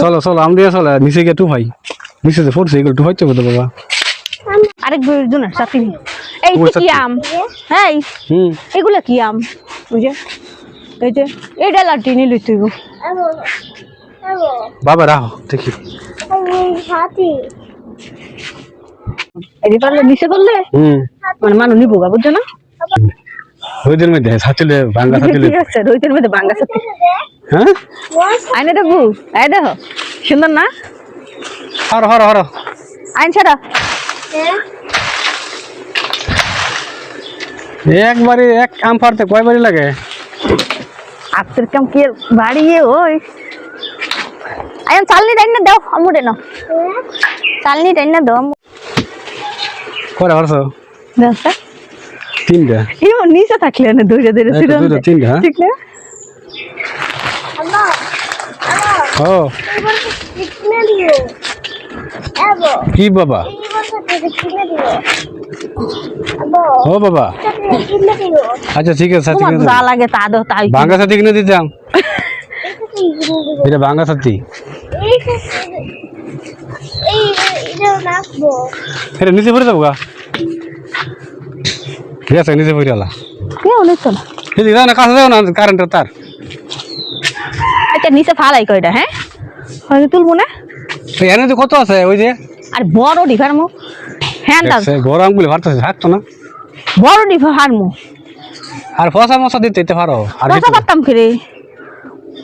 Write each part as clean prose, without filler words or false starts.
চলো চলো আম দিয়ে চলো নিচে গিয়ে টু ভাই নিচে যে ফোরছে এগুলো টু ভাই তো বাবা আরেক জনের চাকরি এই কি আম হ্যাঁ এগুলা কি আম বুঝে এই যে এটা লাটি নিলি তুই বাবা রাখো দেখি এই পারলে নিচে করলে মানে মানুষ নিবো গা বুঝছো না রোদের মধ্যে ছাতিলে ভাঙ্গা ছাতিলে ঠিক আছে রোদের মধ্যে ভাঙ্গা ছাতি হ্যাঁ আইনে দেখো এই দেখো সুন্দর না হরো হরো হরো আইন ছাড়া একবারে এক আম পারতে কয়বারই লাগে আপনার কাম কি বাড়িয়ে ওই আইন চালনি টাইন না দাও আমুরে না চালনি টাইন না দাও করে হরছো দাও তিনটা ইও নিচে থাকলে না দুইটা দুইটা ছিল দুইটা তিনটা ঠিক না ও কি বাবা ও বাবা আচ্ছা ঠিক আছে সাথী কিনে যা লাগে তা দাও তাই ভাঙ্গা সাথী কিনে দিতাম এটা ভাঙ্গা সাথী এটা নিচে পড়ে যাবো গা ঠিক আছে নিচে পড়ে গেলা কেউ নেই তো না এদিকে যাও না কাছে যাও না কারেন্টের তার এটা নিচে ফালাই কয়টা হ্যাঁ হয়তো তুলবো না এনে তো কত আছে ওই যে আর বড় ডিফার মো হ্যাঁ দাও বড় আমগুলি ভারতেছে থাকতো না বড় ডিফার হারমো আর ফসা মশা দিতে পারো আর ফসা পারতাম ফিরে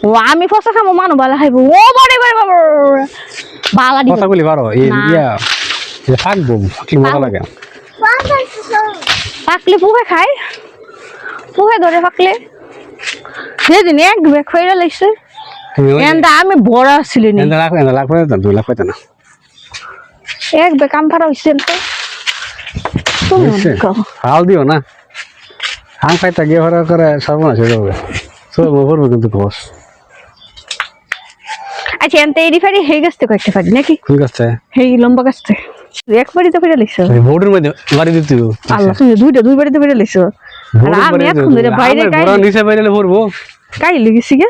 ও আমি ফসা খাবো মানু বালা খাইবো ও বড় বড় বালা ডিফার ফসাগুলি পারো এই ইয়া এটা থাকবো কি মজা লাগে পাকলে পুহে খায় পুহে ধরে পাকলে সেদিন এক ব্যাগ ফেরা লাগছে এন্দা আমি বড় ছিলেন এন্দা লাগবে না 2 লাখ পাইতে না এক ব্যাগ আম ফারা হইছেন তো তুমি হাল দিও না আম খাইতে গিয়ে ভরা করে সর্বনাশ হয়ে যাবে সব ভরবো কিন্তু কস আচ্ছা এনতে এডি ফারি হয়ে গেছে কয়েকটা ফারি নাকি ঠিক আছে হেই লম্বা গাছতে একবারই তো ফেরা লাগছে বোর্ডের মধ্যে বাড়ি দিতে আল্লাহ তুমি দুই বাড়িতে ফেরা লাগছে আর আমি এখন ধরে বাইরে কাই বড় নিচে বাইরে ভরবো কাই লাগেছি গা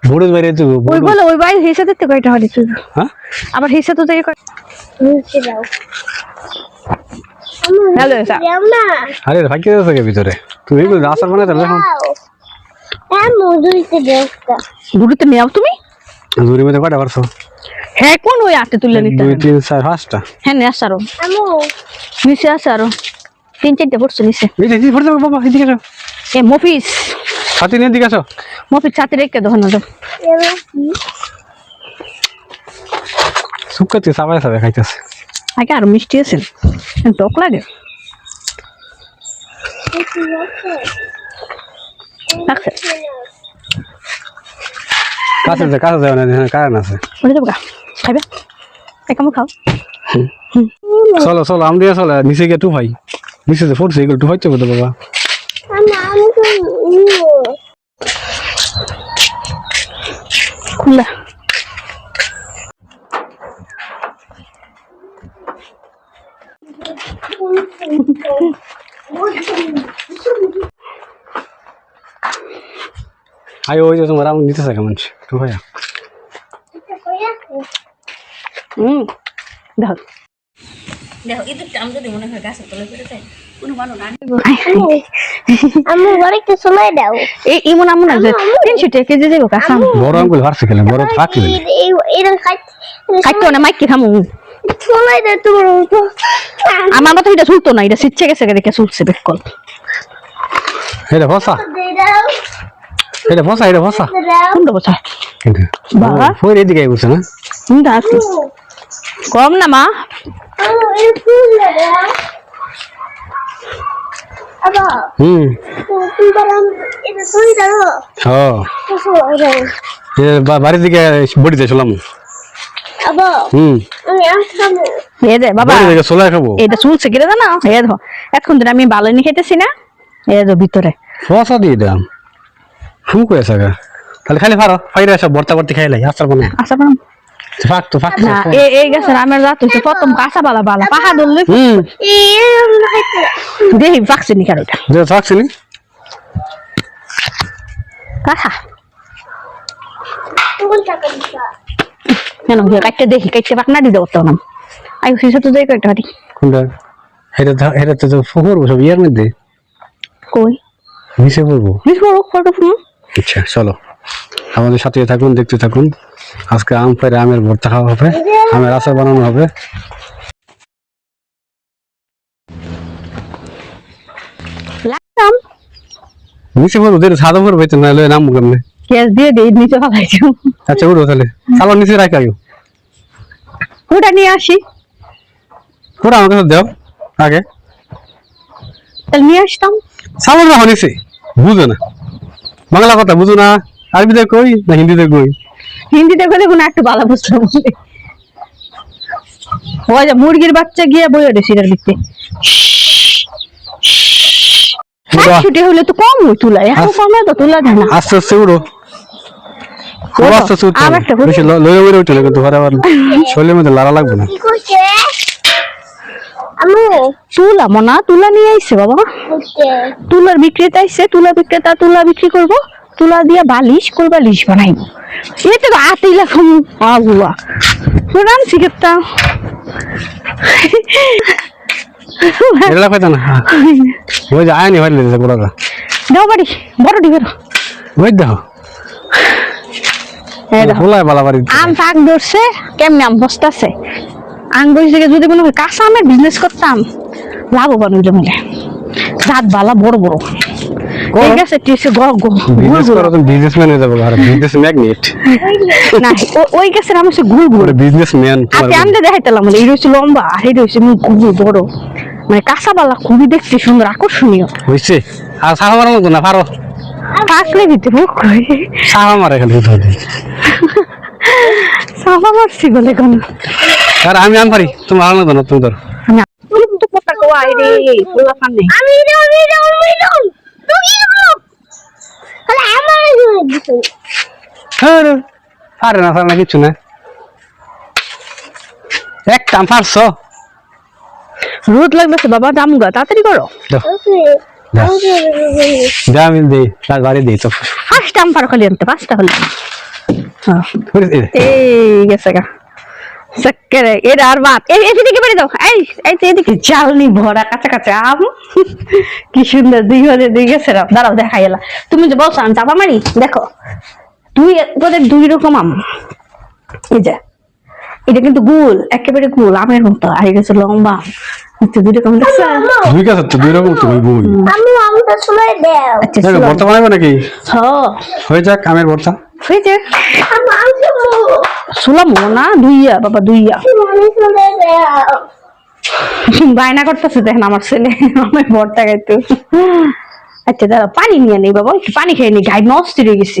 বোর্ডের বাইরে তো ওই বলে ওই বাইরে হেসাতে তো কয়টা হারি তুই হ্যাঁ আবার হেসাতে তো কয় নিচে দাও হ্যালো এসা আরে ভাগ্য আছে কে ভিতরে তুই এগুলো আসার মানে তাহলে এখন হ্যাঁ মুদুইতে দেওকা গুড়িতে নিও তুমি জুরি মধ্যে কয়টা পারছো হ্যাঁ কোন ওই আটে তুলে নিতে 2 3 4 5টা হ্যাঁ নে আসারো আমু নিচে আসারো 3-4টা পড়ছে নিচে এই যে পড়তে বাবা এদিকে আসো এ মফিস ছাতি নিয়ে দিকে আসো মফিস ছাতি রেখে দাও না দাও সুকাতে সাবাই সাবাই খাইতেছে আগে আর মিষ্টি আছে টক লাগে কাছে যাও না কারণ আছে ওরে দেবো খাইবে একামো খাও চলো চলো আম দিয়ে চলো নিচে গিয়ে টু ভাই নিচে যে ফোরছে এগুলো টু ভাই তো বাবা খুলা আয় ওই যে তোমার আম নিতেছে কেমন টু ভাই দেখো দেখো এই তো আম যদি মনে হয় গাছের তলে পড়ে যায় কোনো মানুষ আমি বড় একটু সময় দাও এই ইমন আমন আছে 300 টাকা কেজি দেবো কাঁচা বড় আঙ্গুল ভারছে খেলে বড় ফাঁকি এই এর খাইতো না মাইক কি খামু সময় দে তুমি আমার মতো এটা চলতো না এটা সিচ্ছে গেছে দেখে চলছে বেকল এটা ফসা এটা ফসা কোনটা বসা বাবা ফোর এদিকে বসে না কোনটা আছে কম না মা বাড়ির দিকে বড়ি দিয়েছিলাম এটা চুলছে গেলে না এখন ধরে আমি ভালো নিয়ে খেতেছি না ভিতরে ফসা দিয়ে দাম ফু করে থাকা তাহলে খালি ফারো ফাইরে সব ভর্তা ভর্তি খাইলাই আসার মানে আসার মানে ফাক তো ফাক না এই গাছের আমের জাত হইছে প্রথম কাঁচা বালা বালা পাহা ধরলে দেখি ফাকছে নি কার ওটা যে ফাকছে নি কাঁচা কেন কাটতে দেখি কাটতে পাকনা দিতে পারতাম না আই শিশু তো যাই কয়েকটা হাতি কোনটা এটা তো ফোর সব ইয়ার মধ্যে কই নিচে পড়বো মিস করো ফটো ফোন আচ্ছা চলো আমাদের সাথে থাকুন দেখতে থাকুন আজকে আম পেরে আমের ভর্তা খাওয়া হবে আমের আচার বানানো হবে লাগতাম নিচে পড়বো যেটা ছাদও পড়বো তো নাহলে নামবো কেমনে গ্যাস দিয়ে দেই নিচে ফালাইছো আচ্ছা উঠো তাহলে চালো নিচে রাখা ওটা নিয়ে আসি ওরা আমার কাছে দাও আগে তাহলে নিয়ে আসতাম সামনে রাখো নিচে বুঝো না বাংলা কথা বুঝো না আরবিতে কই না হিন্দিতে কই হিন্দিতে করে কোনো একটু ভালো বুঝলাম ওই যে মুরগির বাচ্চা গিয়ে বই ওঠে সিটার ভিতরে ছুটি হলে তো কম ওই তুলা এখন কমে তো তুলা দেয় না আস্তে আস্তে উড়ো আস্তে আস্তে উঠতে আবার একটা বেশি লয়ে উড়ে উঠে না কিন্তু ঘরে আবার শরীরের মধ্যে লাড়া লাগবে না তুলা মনা তুলা নিয়ে আইছে বাবা তুলার বিক্রেতা আইছে তুলা বিক্রেতা তুলা বিক্রি করব তুলা দিয়া বালিশ করবা লিশ বানাইবো এটা তো আতেই লাগাম আগুয়া রান সিকেতা এলা কইতা না ওই যে আয়নি হইলে যে গোড়া দাও বাড়ি বড় ডিবের ওই দাও হোলায় বালা বাড়ি আম ফাঁক ধরছে কেমনে আম বসতাছে আম বসে যদি মনে হয় কাঁচা আমের বিজনেস করতাম লাভবান হইলে মিলে জাত বালা বড় বড় ঠিক আছে টিসে বিজনেস করো তুমি বিজনেসম্যান হয়ে যাবে আর বিজনেস ম্যাগনেট না ওই গাছের আমার সে গুড় গুড় বিজনেসম্যান আপনি আমটা দেখাইতাম মানে এই রয়েছে লম্বা আর এই রয়েছে গুড় বড় মানে কাঁচা বালা খুবই দেখতে সুন্দর আকর্ষণীয় হইছে আর সাহা মারার মতো না পারো পাকলে দিতে মুখ করে সাহা মারে খালি ধরে সাফা মারছি বলে কোন আর আমি আম পারি তুমি ভালো না তুমি ধর তুমি তো কথা কো আই রে পোলা ফানে আমি তাহলে আমার আরে আরে না সারা কিছু না একটা আম পারছো রোদ লাগতেছে বাবা দামগা তাড়াতাড়ি করো আমি দেই তার বাড়ি দেই তো ফার্স্ট আম পার খালি আনতে পাঁচটা হলো এই গেছে গা সক্করে এর আর বাপ এদিকে বেরিয়ে দাও এই এদিকে চালনি ভরা কাঁচা কাঁচা আম কি সুন্দর দুই হলে দুই গেছে দাঁড়াও দেখাই এলা তুমি যে বলছো আম চাপা মারি দেখো তোদের দুই রকম আম এই যে এটা কিন্তু গোল একেবারে গোল আমের মতো আর এটা হচ্ছে লম্বা দুই রকম দেখছো দুই গাছ তো দুই রকম তুমি বই আমটা সময় দাও আচ্ছা দেখো ভর্তা বানাবে নাকি হ্যাঁ হয়ে যাক আমের ভর্তা হয়েছে শুলাম না দুইয়া বাবা দুইয়া বায়না করতেছে দেখেন আমার ছেলে আমার ভর্তা খাইতো আচ্ছা দাঁড়া পানি নিয়ে নেই বাবা একটু পানি খেয়ে নি গাই নষ্ট হয়ে গেছি